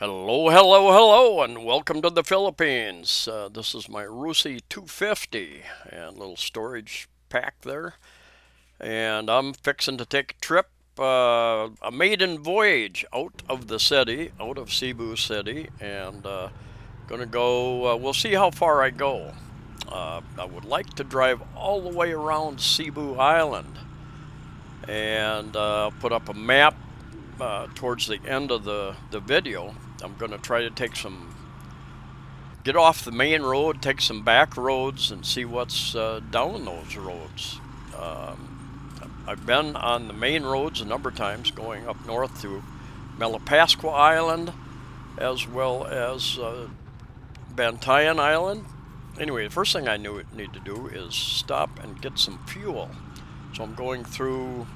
Hello, hello, hello, and welcome to the Philippines. This is my Rusi 250 and little storage pack there. And I'm fixing to take a trip, a maiden voyage out of the city, out of Cebu City, and gonna go. We'll see how far I go. I would like to drive all the way around Cebu Island and put up a map towards the end of the video. I'm going to try to get off the main road, take some back roads, and see what's down those roads. I've been on the main roads a number of times, going up north to Malapascua Island, as well as Bantayan Island. Anyway, the first thing I need to do is stop and get some fuel. So I'm going through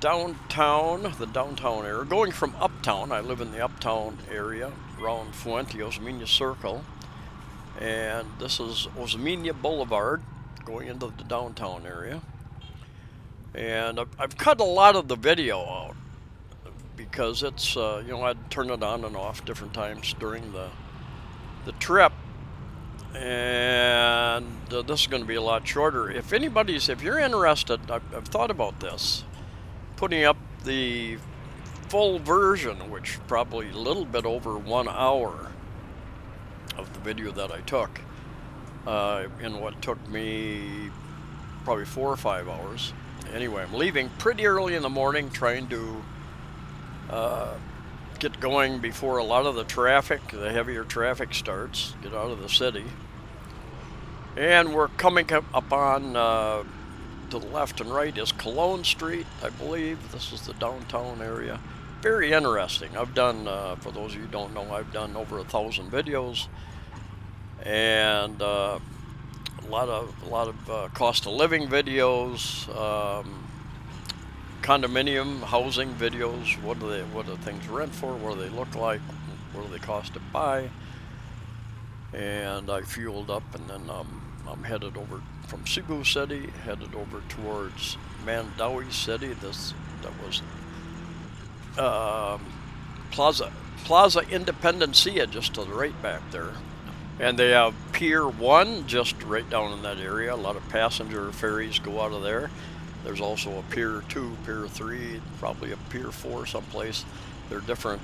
downtown, the downtown area. Going from uptown, I live in the uptown area around Fuente Osmeña Circle, and this is Osmeña Boulevard going into the downtown area. And I've cut a lot of the video out because it's I'd turn it on and off different times during the trip, and this is going to be a lot shorter. If you're interested, I've thought about this, putting up the full version, which probably a little bit over 1 hour of the video that I took in what took me probably 4 or 5 hours. Anyway, I'm leaving pretty early in the morning, trying to get going before a lot of the heavier traffic starts, get out of the city. And we're coming up on to the left and right is Cologne Street, I believe. This is the downtown area. Very interesting. I've done, for those of you who don't know, I've done over 1,000 videos, and a lot of cost of living videos, condominium housing videos. What do things rent for? What do they look like? What do they cost to buy? And I fueled up, and then I'm headed over from Cebu City, headed over towards Mandaue City. That was Plaza Independencia, just to the right back there. And they have Pier 1 just right down in that area. A lot of passenger ferries go out of there. There's also a Pier 2, Pier 3, probably a Pier 4 someplace. There are different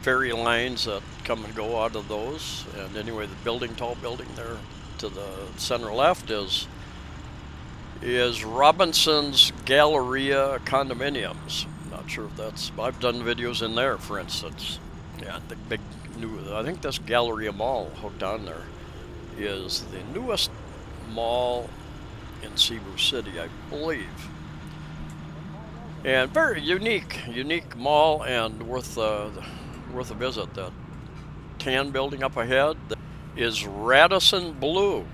ferry lines that come and go out of those. And anyway, the tall building there to the center left is Robinson's Galleria Condominiums. Not sure if I've done videos in there, for instance. Yeah, the big I think this Galleria Mall hooked on there is the newest mall in Cebu City, I believe. And very unique mall, and worth a visit. That tan building up ahead is Radisson Blue,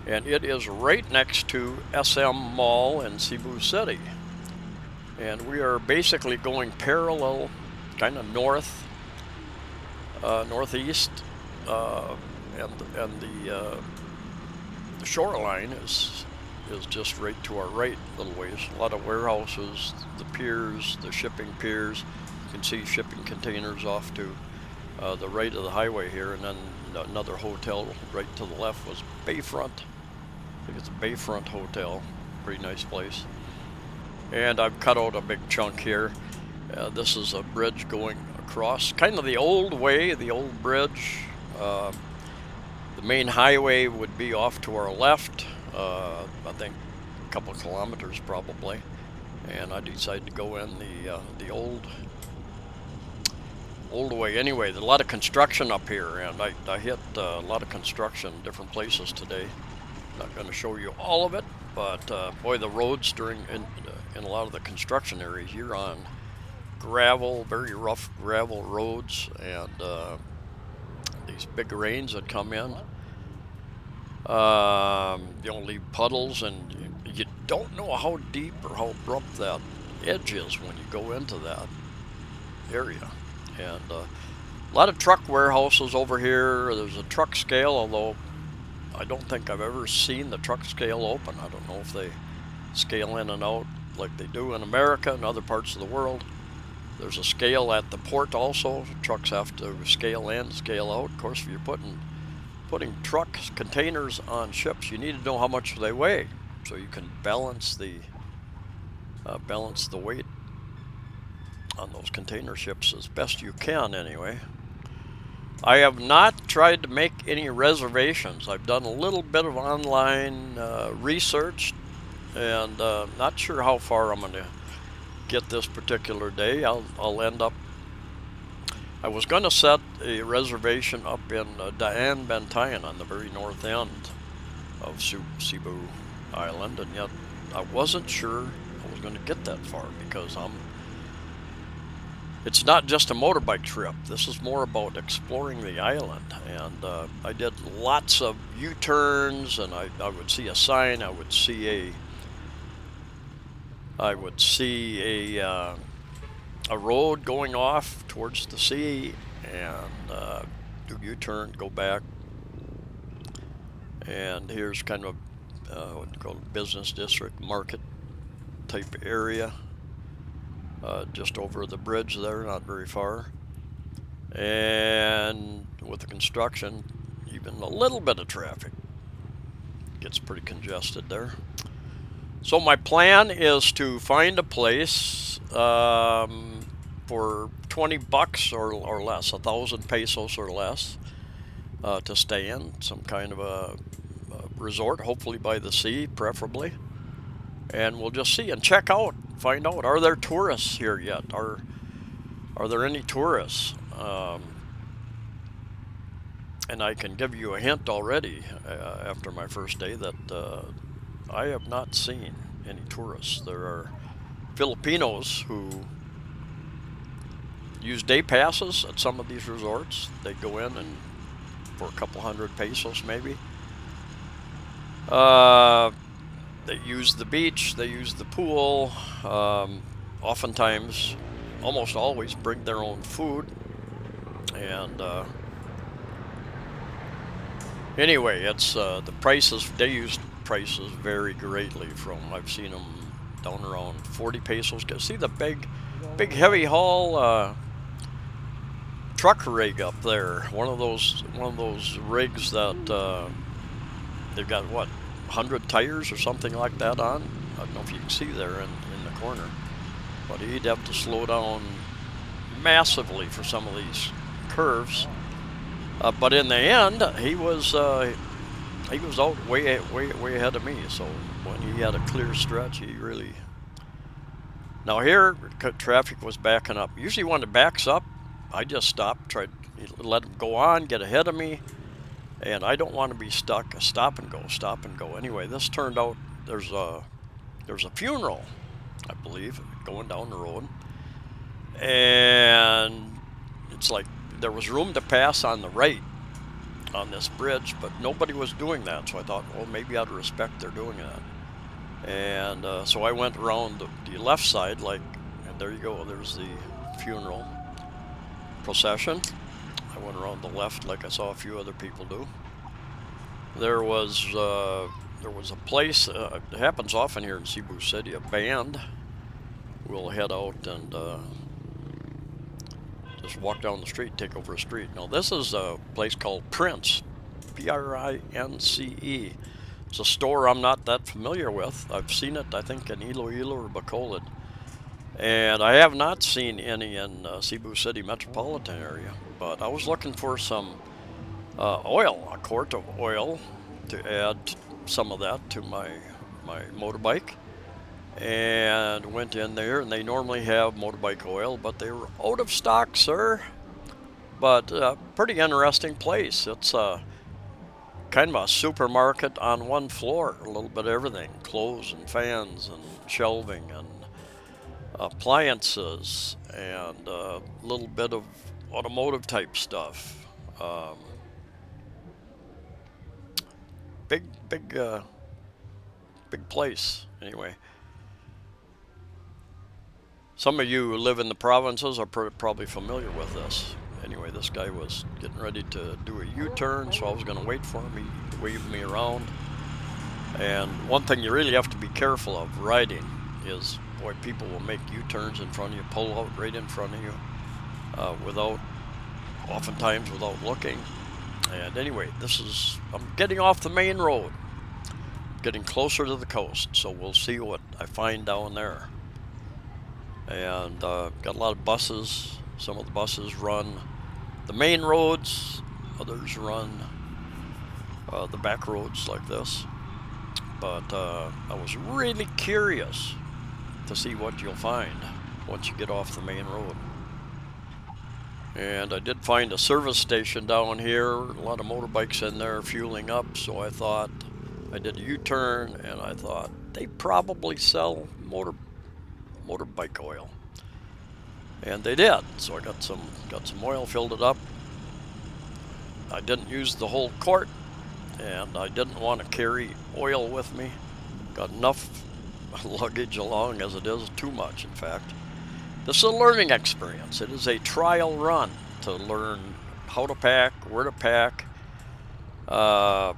and it is right next to SM Mall in Cebu City. And we are basically going parallel, kind of northeast, and the shoreline is just right to our right, a little ways. A lot of warehouses, the piers, the shipping piers. You can see shipping containers off to the right of the highway here, and then another hotel right to the left was Bayfront. I think it's a Bayfront Hotel. Pretty nice place. And I've cut out a big chunk here. This is a bridge going across, kind of the old way, the old bridge. The main highway would be off to our left, I think a couple of kilometers probably. And I decided to go in the old way. Anyway, there's a lot of construction up here, and I hit a lot of construction in different places today. Not going to show you all of it, but boy, the roads in a lot of the construction areas, you're on gravel, very rough gravel roads, and these big rains that come in, leave puddles, and you don't know how deep or how abrupt that edge is when you go into that area. And a lot of truck warehouses over here. There's a truck scale, although I don't think I've ever seen the truck scale open. I don't know if they scale in and out like they do in America and other parts of the world. There's a scale at the port also. Trucks have to scale in, scale out. Of course, if you're putting trucks, containers on ships, you need to know how much they weigh, so you can balance the weight on those container ships as best you can. Anyway, I have not tried to make any reservations. I've done a little bit of online research, and not sure how far I'm going to get this particular day. I'll end up. I was going to set a reservation up in Daanbantayan on the very north end of Cebu Island, and yet I wasn't sure I was going to get that far because it's not just a motorbike trip. This is more about exploring the island, and I did lots of U-turns, and I would see a sign, I would see a road going off towards the sea, and do U-turn, go back, and here's kind of what you call a business district, market type area, just over the bridge there, not very far, and with the construction, even a little bit of traffic gets pretty congested there. So my plan is to find a place for 20 bucks or less, 1,000 pesos or less, to stay in, some kind of a resort, hopefully by the sea, preferably. And we'll just see and check out, find out, are there tourists here yet? Are there any tourists? And I can give you a hint already after my first day that I have not seen any tourists. There are Filipinos who use day passes at some of these resorts. They go in and for a couple hundred pesos maybe. They use the beach, they use the pool. Oftentimes, almost always bring their own food. And anyway, it's the prices, they use prices vary greatly from, I've seen them down around 40 pesos. See the big heavy haul truck rig up there, one of those rigs that they've got, what, 100 tires or something like that on. I don't know if you can see there in the corner, but he'd have to slow down massively for some of these curves. But in the end, he was out way ahead of me. So when he had a clear stretch, he really. Now here, traffic was backing up. Usually when it backs up, I just stop, try to let him go on, get ahead of me, and I don't want to be stuck. Stop and go. Anyway, this turned out there's a funeral, I believe, going down the road, and it's like there was room to pass on the right on this bridge, but nobody was doing that. So I thought, well, maybe out of respect, they're doing that. And so I went around the left side, like, and there you go. There's the funeral procession. I went around the left, like I saw a few other people do. There was a place. It happens often here in Cebu City. A band will head out and just walk down the street, take over a street. Now this is a place called Prince, Prince. It's a store I'm not that familiar with. I've seen it, I think, in Iloilo or Bacolod, and I have not seen any in Cebu City metropolitan area. But I was looking for some oil, a quart of oil, to add some of that to my motorbike, and went in there, and they normally have motorbike oil, but they were out of stock, sir. But pretty interesting place. It's kind of a supermarket on one floor, a little bit of everything, clothes and fans and shelving and appliances and a little bit of automotive type stuff. Big place. Anyway, some of you who live in the provinces are probably familiar with this. Anyway, this guy was getting ready to do a U-turn, so I was going to wait for him. He waved me around. And one thing you really have to be careful of riding is boy, people will make U-turns in front of you, pull out right in front of you, oftentimes without looking. And anyway, I'm getting off the main road, getting closer to the coast, so we'll see what I find down there. And got a lot of buses. Some of the buses run the main roads, others run the back roads like this. But I was really curious to see what you'll find once you get off the main road. And I did find a service station down here, a lot of motorbikes in there fueling up, so I thought, I did a U-turn and I thought they probably sell motorbike oil. And they did, so I got some oil, filled it up. I didn't use the whole quart, and I didn't want to carry oil with me. Got enough luggage along as it is, too much in fact. This is a learning experience. It is a trial run to learn how to pack, where to pack, all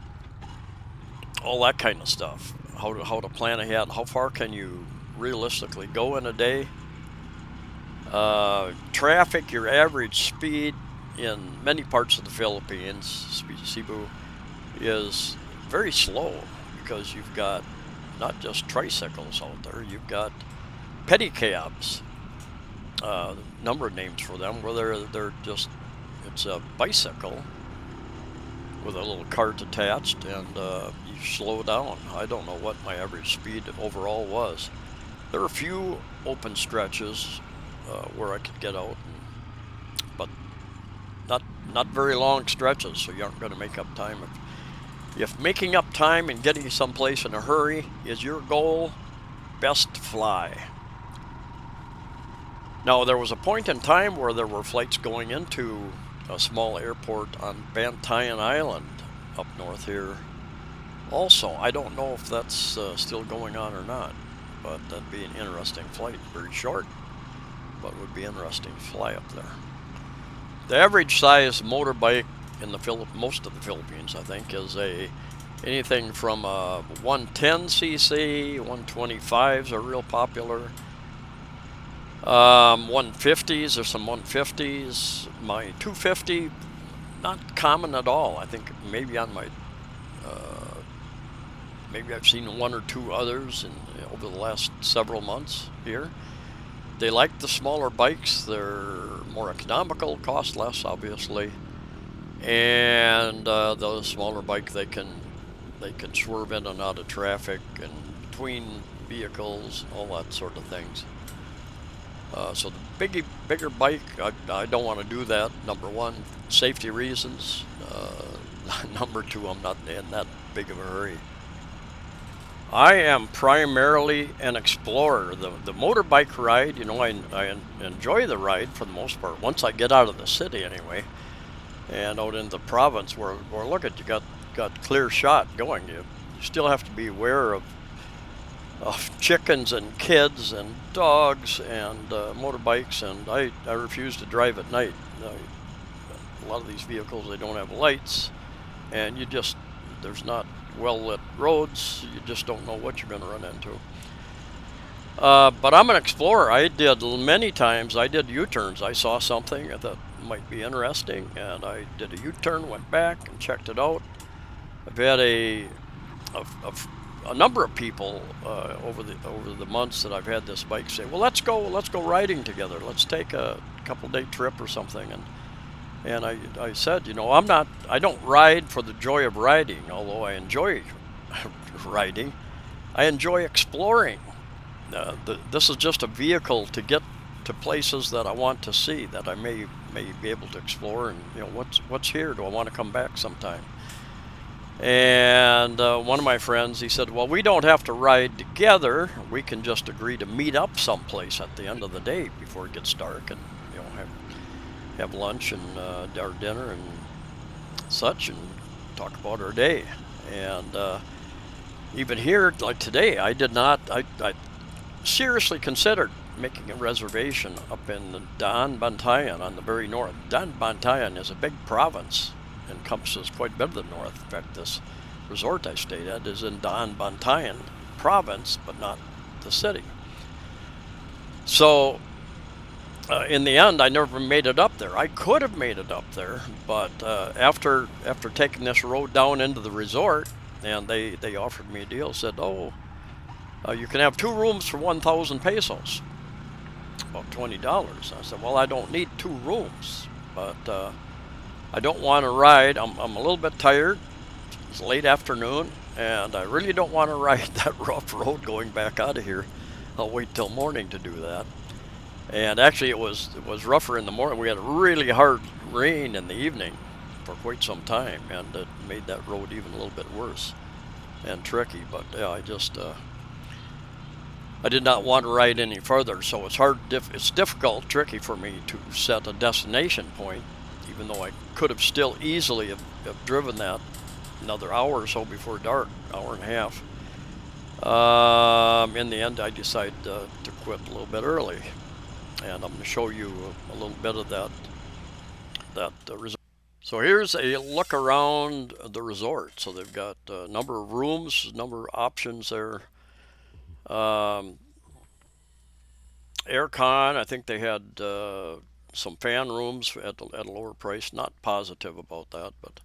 that kind of stuff. How to plan ahead. How far can you realistically go in a day? Traffic, your average speed in many parts of the Philippines, Cebu, is very slow because you've got not just tricycles out there, you've got pedicabs, number of names for them, where it's a bicycle with a little cart attached, and you slow down. I don't know what my average speed overall was. There are a few open stretches where I could get out, but not very long stretches, so you aren't going to make up time. If making up time and getting someplace in a hurry is your goal, best fly. Now, there was a point in time where there were flights going into a small airport on Daanbantayan Island up north here also. I don't know if that's still going on or not, but that'd be an interesting flight. Very short, but would be interesting to fly up there. The average size motorbike in most of the Philippines, I think, is anything from a 110cc, 125s are real popular. 150s, there's some 150s. My 250, not common at all. I think maybe on my, maybe I've seen one or two others over the last several months here. They like the smaller bikes. They're more economical, cost less, obviously. And the smaller bike, they can swerve in and out of traffic and between vehicles, all that sort of things. So the bigger bike, I don't want to do that. Number one, safety reasons. Number two, I'm not in that big of a hurry. I am primarily an explorer. The motorbike ride, I enjoy the ride for the most part. Once I get out of the city, anyway, and out in the province, where look at, you got clear shot going. You still have to be aware of chickens and kids and dogs and motorbikes, and I refuse to drive at night. A lot of these vehicles, they don't have lights, and there's not well-lit roads. You just don't know what you're going to run into. But I'm an explorer. I did many times. I did U-turns. I saw something that might be interesting, and I did a U-turn, went back and checked it out. I've had a number of people over the months that I've had this bike say, "Well, let's go riding together. Let's take a couple-day trip or something." And I said, I don't ride for the joy of riding, although I enjoy riding. I enjoy exploring. This is just a vehicle to get to places that I want to see, that I may be able to explore, and what's here. Do I want to come back sometime? And one of my friends, he said, "Well, we don't have to ride together. We can just agree to meet up someplace at the end of the day before it gets dark, and have lunch and our dinner and such, and talk about our day." And even here, like today, I seriously considered making a reservation up in the Daanbantayan on the very north. Daanbantayan is a big province, encompasses quite a bit of the north. In fact, this resort I stayed at is in Daanbantayan province, but not the city. So in the end, I never made it up there. I could have made it up there, but after taking this road down into the resort, and they offered me a deal, said, "Oh, you can have two rooms for 1,000 pesos, about $20." I said, "Well, I don't need two rooms, but I don't want to ride. I'm a little bit tired. It's late afternoon, and I really don't want to ride that rough road going back out of here. I'll wait till morning to do that." And actually, it was rougher in the morning. We had a really hard rain in the evening for quite some time, and it made that road even a little bit worse and tricky. But yeah, I did not want to ride any further, so it's difficult, tricky for me to set a destination point, even though I could have still easily have driven that another hour or so before dark, hour and a half. In the end, I decided to quit a little bit early, and I'm going to show you a little bit of that resort. So here's a look around the resort. So they've got a number of rooms, a number of options there. Um, Aircon, I think they had some fan rooms at a lower price. Not positive about that, but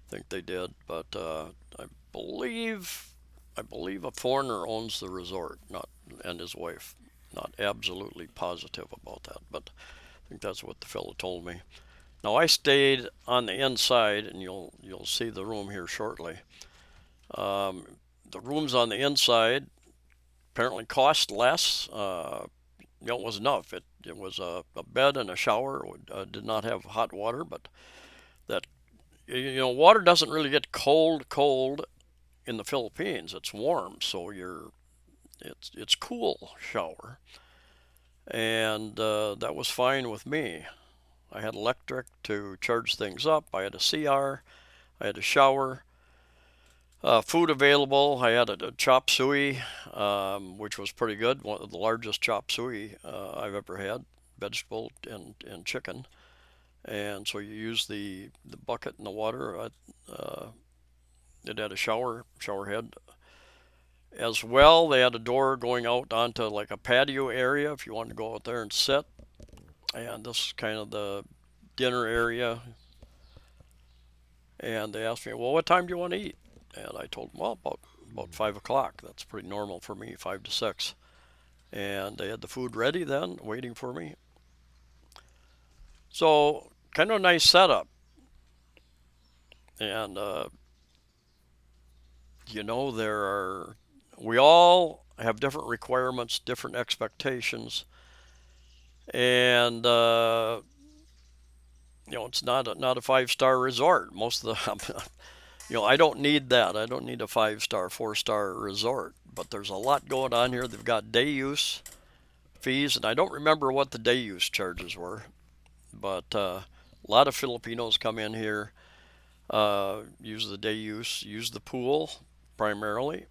I think they did. But I believe I believe a foreigner owns the resort, not and his wife. Not absolutely positive about that, but I think that's what the fellow told me. Now I stayed on the inside, and you'll see the room here shortly. Um, the rooms on the inside apparently cost less. It was enough. It was a bed and a shower. Did not have hot water, but that water doesn't really get cold in the Philippines. It's warm, so it's cool shower, and that was fine with me. I had electric to charge things up. I had a CR. I had a shower. Food available. I had a chop suey, which was pretty good. One of the largest chop suey I've ever had, vegetable and chicken. And so you use the bucket and the water. It had a shower head as well. They had a door going out onto like a patio area if you wanted to go out there and sit. And this is kind of the dinner area. And they asked me, "Well, what time do you want to eat?" And I told them, "Well, about 5 o'clock. That's pretty normal for me, 5 to 6." And they had the food ready then, waiting for me. So kind of a nice setup. And there are we all have different requirements, different expectations, and it's not a 5-star resort. Most of the I don't need that. I don't need a 5-star, 4-star resort. But there's a lot going on here. They've got day use fees, and I don't remember what the day use charges were, but a lot of Filipinos come in here, use the day use, use the pool primarily,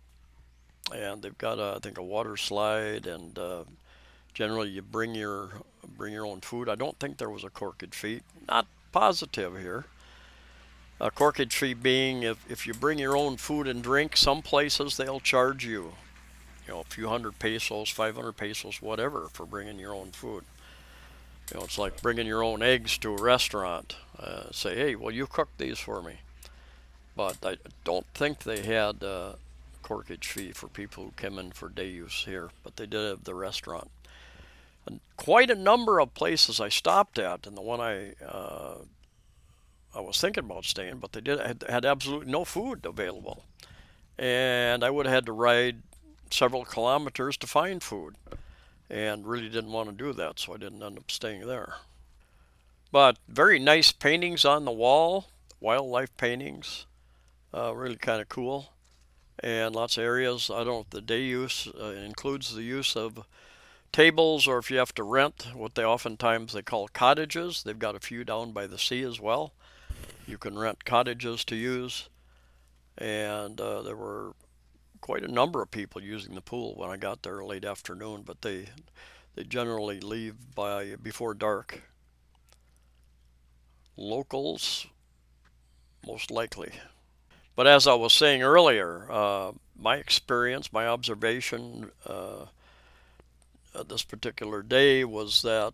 and they've got I think a water slide, and generally you bring your own food. I don't think there was a corkage fee. Not positive here. A corkage fee being if you bring your own food and drink, some places they'll charge you, a few hundred pesos, 500 pesos, whatever, for bringing your own food. It's like bringing your own eggs to a restaurant. Say, "Hey, will you cook these for me?" But I don't think they had a corkage fee for people who came in for day use here, but they did have the restaurant. And quite a number of places I stopped at, and the one I was thinking about staying, but they had absolutely no food available, and I would have had to ride several kilometers to find food, and really didn't want to do that, so I didn't end up staying there. But very nice paintings on the wall, wildlife paintings, really kind of cool, and lots of areas. I don't know if the day use includes the use of tables, or if you have to rent what they call cottages. They've got a few down by the sea as well. You can rent cottages to use, and there were quite a number of people using the pool when I got there late afternoon, but they generally leave by before dark. Locals, most likely. But as I was saying earlier, my experience, my observation, this particular day was that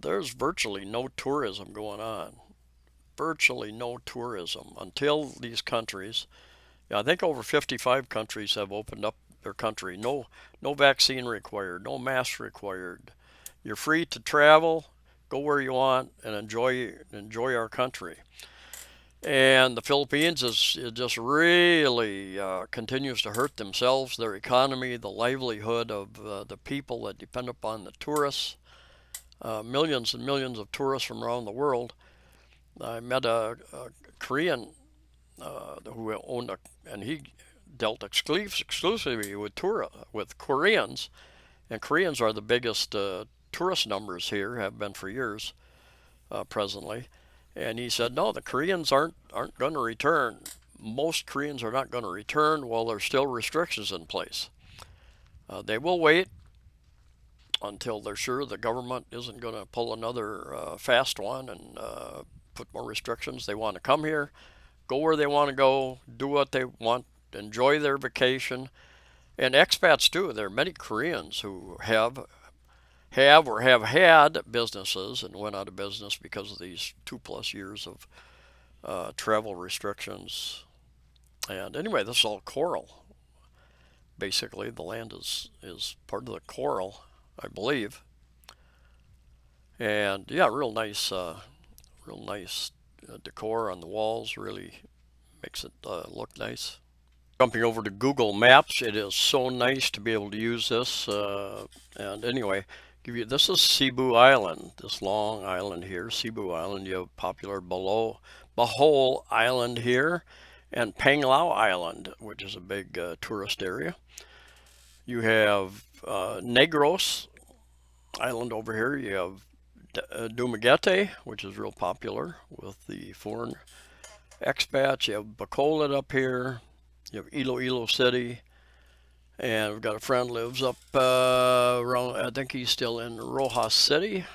there's virtually no tourism going on. Virtually no tourism until these countries. Yeah, I think over 55 countries have opened up their country. No vaccine required, no mask required. You're free to travel, go where you want, and enjoy our country. And the Philippines is it just really continues to hurt themselves, their economy, the livelihood of the people that depend upon the tourists. Millions and millions of tourists from around the world. I met a Korean who owned and he dealt exclusively with Koreans, and Koreans are the biggest tourist numbers here, have been for years presently. And he said, no, the Koreans aren't going to return. Most Koreans are not going to return while there's still restrictions in place. They will wait until they're sure the government isn't going to pull another fast one and put more restrictions. They want to come here, go where they want to go, do what they want, enjoy their vacation. And expats too. There are many Koreans who have or have had businesses and went out of business because of these 2+ years of travel restrictions. And anyway, this is all coral. Basically, the land is part of the coral, I believe. And yeah, real nice decor on the walls. Really makes it look nice. Jumping over to Google Maps, it is so nice to be able to use this. And anyway, this is Cebu Island, this long island here, Cebu Island. You have popular Bohol Island here, and Panglao Island, which is a big tourist area. You have Negros Island over here. You have Dumaguete, which is real popular with the foreign expats. You have Bacolod up here. You have Iloilo City, and we've got a friend lives up around, I think he's still in Rojas City.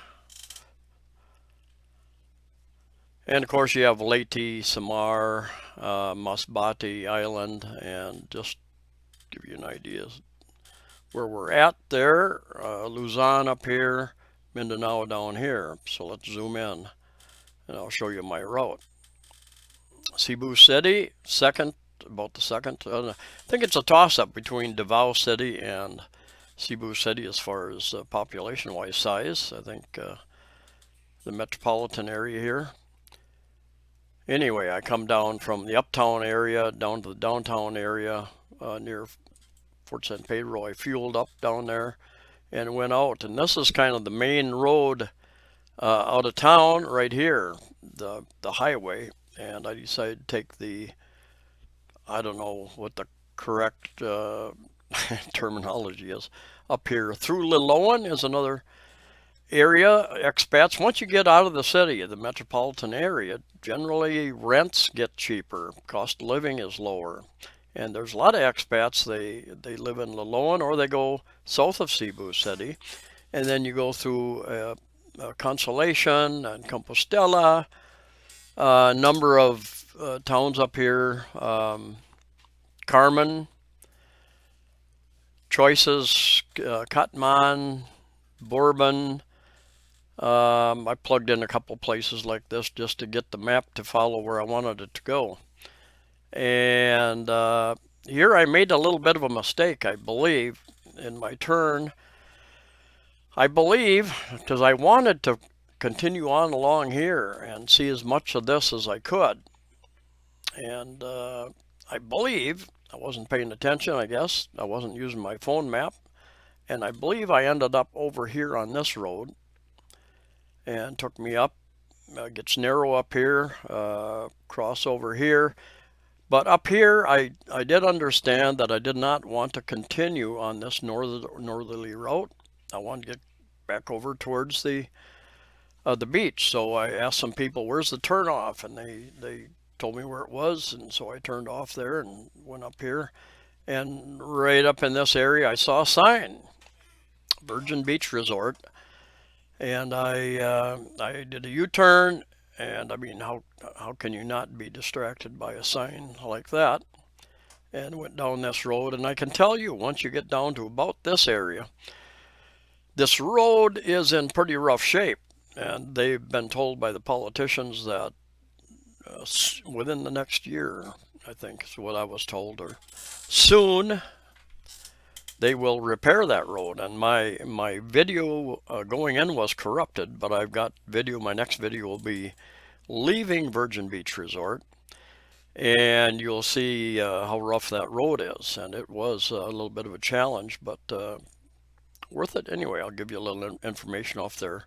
And of course you have Leyte, Samar, Masbate Island, and just give you an idea where we're at there. Luzon up here, Mindanao down here. So let's zoom in and I'll show you my route. Cebu City, about the second. I think it's a toss-up between Davao City and Cebu City as far as population-wise size. I think the metropolitan area here. Anyway, I come down from the uptown area down to the downtown area near Fort San Pedro. I fueled up down there and went out. And this is kind of the main road out of town right here, the highway. And I decided to take I don't know what the correct terminology is, up here. Through Liloan is another area. Expats, once you get out of the city, the metropolitan area, generally rents get cheaper, cost of living is lower. And there's a lot of expats, they live in Liloan or they go south of Cebu City. And then you go through Consolation and Compostela, a number of towns up here, Carmen, Choices, Catmon, Borbon. I plugged in a couple places like this just to get the map to follow where I wanted it to go. And here I made a little bit of a mistake, I believe, in my turn. I believe, because I wanted to continue on along here and see as much of this as I could. And I believe, I wasn't paying attention, I guess. I wasn't using my phone map. And I believe I ended up over here on this road and took me up. It gets narrow up here, cross over here. But up here, I did understand that I did not want to continue on this northerly route. I wanted to get back over towards the beach. So I asked some people, where's the turnoff? And they told me where it was, and so I turned off there and went up here. And right up in this area, I saw a sign, Virgin Beach Resort. And I did a U-turn, and I mean, how can you not be distracted by a sign like that? And went down this road, and I can tell you, once you get down to about this area, This road is in pretty rough shape, and they've been told by the politicians that within the next year, I think is what I was told, or soon they will repair that road. And my video going in was corrupted, but I've got video. My next video will be leaving Virgin Beach Resort, and you'll see how rough that road is. And it was a little bit of a challenge, but worth it anyway. I'll give you a little information off their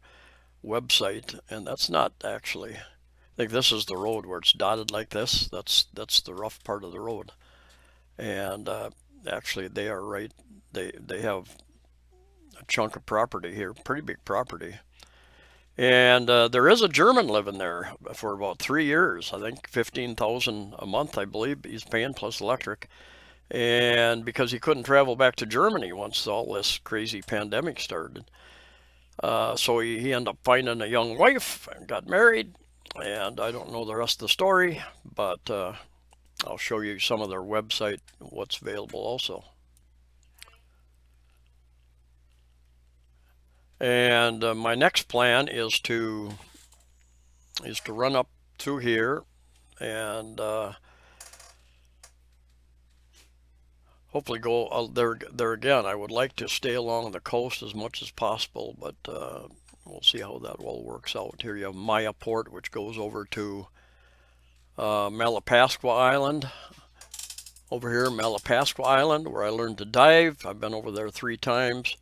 website, and that's not actually. I think this is the road where it's dotted like this. That's the rough part of the road, and actually they are right. They have a chunk of property here, pretty big property, and there is a German living there for about 3 years. I think 15,000 a month, I believe he's paying plus electric. And because he couldn't travel back to Germany once all this crazy pandemic started, so he ended up finding a young wife and got married. And I don't know the rest of the story, but I'll show you some of their website, what's available also. And my next plan is to run up through here and hopefully go there again. I would like to stay along the coast as much as possible, but we'll see how that all works out. Here you have Mayaport, which goes over to Malapascua Island. Over here, Malapascua Island, where I learned to dive. I've been over there 3 times.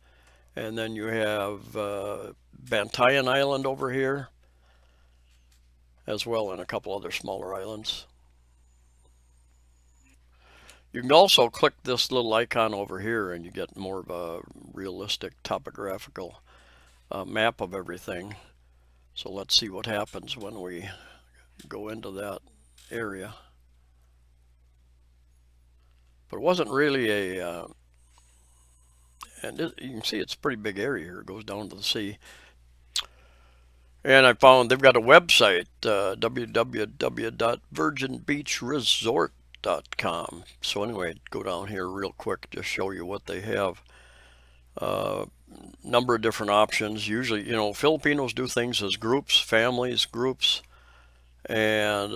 And then you have Daanbantayan Island over here, as well, and a couple other smaller islands. You can also click this little icon over here and you get more of a realistic topographical map of everything. So let's see what happens when we go into that area. But it wasn't really a, and you can see it's a pretty big area here. It goes down to the sea. And I found they've got a website, www.virginbeachresort.com. So anyway, go down here real quick, just show you what they have. Number of different options. Usually, Filipinos do things as groups, families, groups. And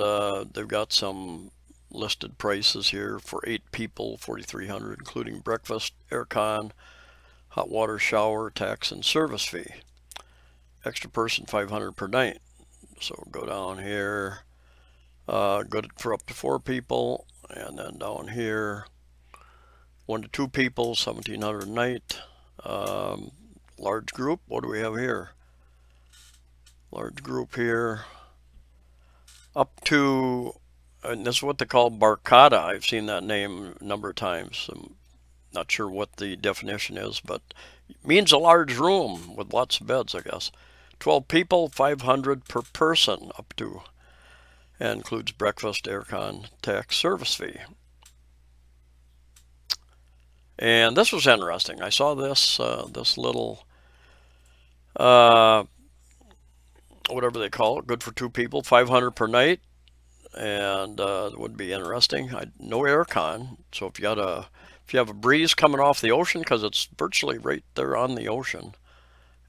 they've got some listed prices here for 8 people, $4,300, including breakfast, aircon, hot water shower, tax, and service fee. Extra person, $500 per night. So go down here, good for up to 4 people, and then down here, 1 to 2 people, $1,700 a night. Large group, what do we have here? Large group here, up to, and this is what they call Barcada. I've seen that name a number of times. I'm not sure what the definition is, but it means a large room with lots of beds, I guess. 12 people, $500 per person up to, and includes breakfast, aircon, tax, service fee. And this was interesting. I saw this this little whatever they call it, good for 2 people, $500 per night, and it would be interesting. No aircon, so if you have a breeze coming off the ocean, because it's virtually right there on the ocean.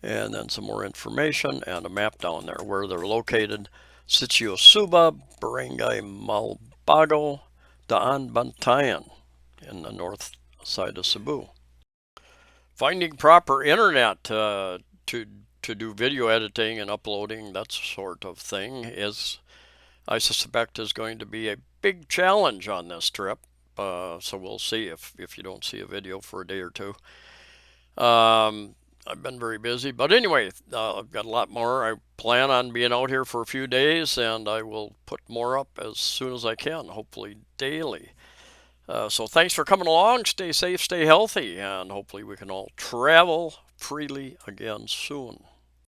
And then some more information and a map down there where they're located. Sitio Suba, Barangay Malbago, Daanbantayan in the north side of Cebu. Finding proper internet to do video editing and uploading, that sort of thing, I suspect is going to be a big challenge on this trip. So we'll see if you don't see a video for a day or two. I've been very busy, but anyway, I've got a lot more. I plan on being out here for a few days, and I will put more up as soon as I can, hopefully daily. So thanks for coming along. Stay safe, stay healthy, and hopefully we can all travel freely again soon.